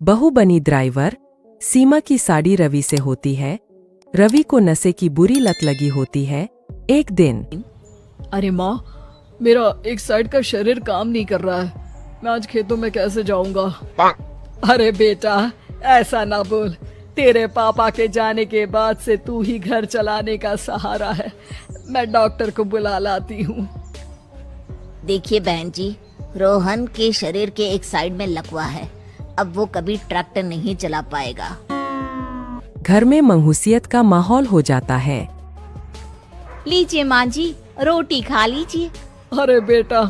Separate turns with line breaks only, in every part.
बहू बनी ड्राइवर। सीमा की साड़ी रवि से होती है। रवि को नशे की बुरी लत लगी होती है। एक दिन
अरे माँ, मेरा एक साइड का शरीर काम नहीं कर रहा है। मैं आज खेतों में कैसे जाऊंगा? अरे बेटा, ऐसा ना बोल। तेरे पापा के जाने के बाद से तू ही घर चलाने का सहारा है। मैं डॉक्टर को बुला लाती हूँ।
देखिए बहन जी, रोहन के शरीर के एक साइड में लकवा है। अब वो कभी ट्रैक्टर नहीं चला पाएगा।
घर में मंहूसियत का माहौल हो जाता है।
लीजिए माँ जी, रोटी खा लीजिए।
अरे बेटा,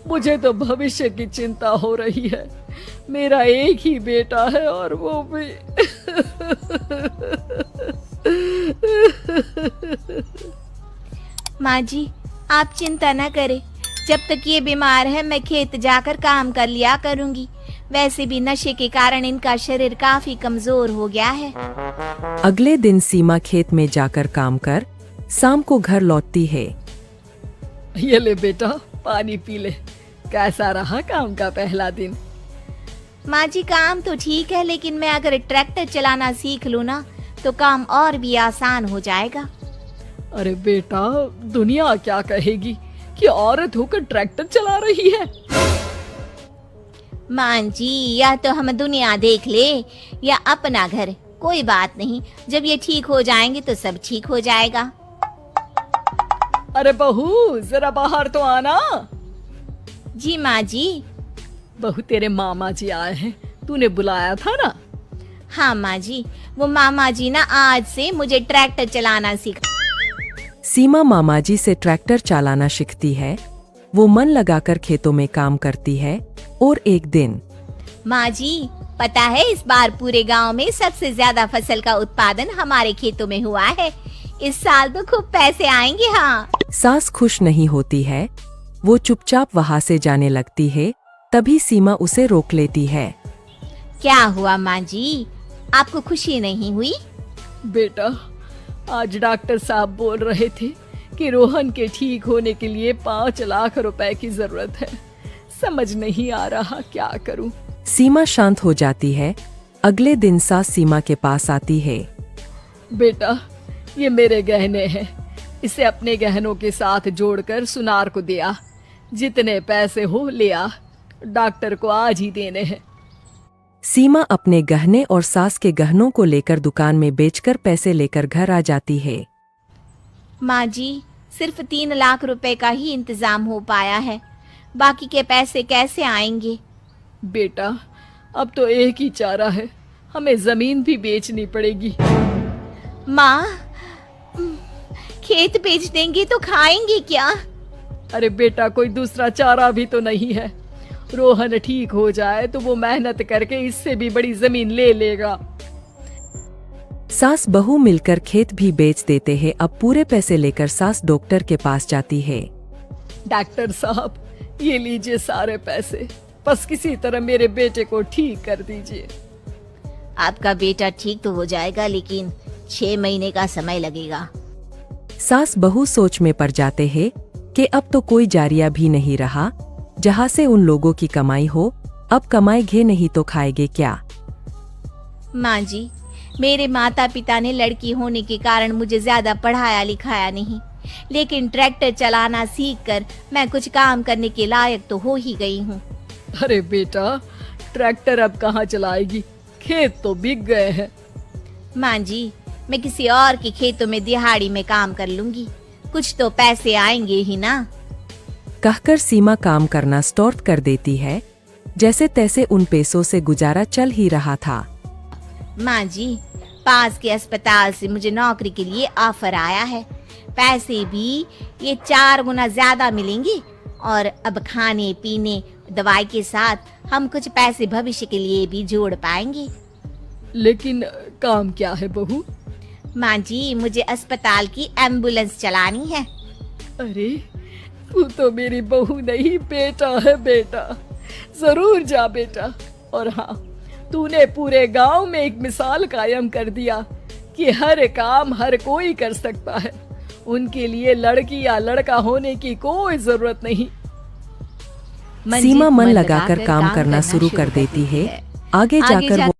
मुझे तो भविष्य की चिंता हो रही है। मेरा एक ही बेटा है और वो भी
माँ जी, आप चिंता न करें। जब तक ये बीमार है मैं खेत जाकर काम कर लिया करूँगी। वैसे भी नशे के कारण इनका शरीर काफी कमजोर हो गया है।
अगले दिन सीमा खेत में जाकर काम कर शाम को घर लौटती है।
ये ले बेटा, पानी पी ले। कैसा रहा काम का पहला दिन?
माँ जी, काम तो ठीक है, लेकिन मैं अगर ट्रैक्टर चलाना सीख लूँ ना तो काम और भी आसान हो जाएगा।
अरे बेटा, दुनिया क्या कहेगी कि औरत होकर ट्रैक्टर चला रही है।
माँ जी, या तो हम दुनिया देख ले या अपना घर, कोई बात नहीं। जब ये ठीक हो जाएंगे तो सब ठीक हो जाएगा।
अरे बहू, जरा बाहर तो आना।
जी माँ जी।
बहू, तेरे मामा जी आए हैं, तूने बुलाया था ना?
हाँ माँ जी, वो मामा जी ना आज से मुझे ट्रैक्टर चलाना सिखा।
सीमा मामाजी से ट्रैक्टर चलाना सीखती है। वो मन लगाकर खेतों में काम करती है। और एक दिन
माँ जी, पता है इस बार पूरे गांव में सबसे ज्यादा फसल का उत्पादन हमारे खेतों में हुआ है। इस साल तो खूब पैसे आएंगे। हाँ।
सास खुश नहीं होती है। वो चुपचाप वहाँ से जाने लगती है। तभी सीमा उसे रोक लेती है।
क्या हुआ माँ जी, आपको खुशी नहीं हुई?
बेटा, आज डॉक्टर साहब बोल रहे थे कि रोहन के ठीक होने के लिए 5 लाख रुपए की जरूरत है। समझ नहीं आ रहा क्या करूं।
सीमा शांत हो जाती है। अगले दिन सास सीमा के पास आती है।
बेटा, ये मेरे गहने हैं। इसे अपने गहनों के साथ जोड़कर सुनार को दिया। जितने पैसे हो ले आ। डॉक्टर को आज ही देने हैं।
सीमा अपने गहने और सास के गहनों को लेकर दुकान में बेचकर पैसे लेकर घर आ जाती है।
माँ जी, सिर्फ 3 लाख रुपए का ही इंतजाम हो पाया है। बाकी के पैसे कैसे आएंगे?
बेटा, अब तो एक ही चारा है, हमें जमीन भी बेचनी पड़ेगी।
माँ, खेत बेच देंगे तो खाएंगे क्या?
अरे बेटा, कोई दूसरा चारा भी तो नहीं है। रोहन ठीक हो जाए तो वो मेहनत करके इससे भी बड़ी जमीन ले लेगा।
सास बहू मिलकर खेत भी बेच देते हैं। अब पूरे पैसे लेकर सास डॉक्टर के पास जाती है।
डॉक्टर साहब, ये लीजिए सारे पैसे। बस किसी तरह मेरे बेटे को ठीक कर दीजिए।
आपका बेटा ठीक तो हो जाएगा, लेकिन 6 महीने का समय लगेगा।
सास बहू सोच में पड़ जाते हैं कि अब तो कोई जारिया भी नहीं रहा जहाँ से उन लोगों की कमाई हो। अब कमाएंगे नहीं तो खाएंगे क्या?
माँ जी, मेरे माता पिता ने लड़की होने के कारण मुझे ज्यादा पढ़ाया लिखाया नहीं, लेकिन ट्रैक्टर चलाना सीखकर मैं कुछ काम करने के लायक तो हो ही गई हूँ।
अरे बेटा, ट्रैक्टर अब कहाँ चलाएगी? खेत तो बिक गए हैं।
माँ जी, मैं किसी और के खेतों में दिहाड़ी में काम कर लूंगी। कुछ तो पैसे आएंगे ही ना।
कहकर सीमा काम करना स्टार्ट कर देती है। जैसे तैसे उन पैसों से गुजारा चल ही रहा था।
माँ जी, पास के अस्पताल से मुझे नौकरी के लिए ऑफर आया है। पैसे भी ये 4 गुना ज्यादा मिलेंगे और अब खाने पीने दवाई के साथ हम कुछ पैसे भविष्य के लिए भी जोड़ पाएंगे।
लेकिन काम क्या है बहू?
माँ जी, मुझे अस्पताल की एम्बुलेंस चलानी है।
अरे, तू तो मेरी बहू नहीं, बेटा है। बेटा, जरूर जा बेटा। और हाँ, तूने पूरे गांव में एक मिसाल कायम कर दिया कि हर काम हर कोई कर सकता है। उनके लिए लड़की या लड़का होने की कोई जरूरत नहीं।
सीमा मन लगाकर काम करना शुरू कर देती है। आगे जाकर वो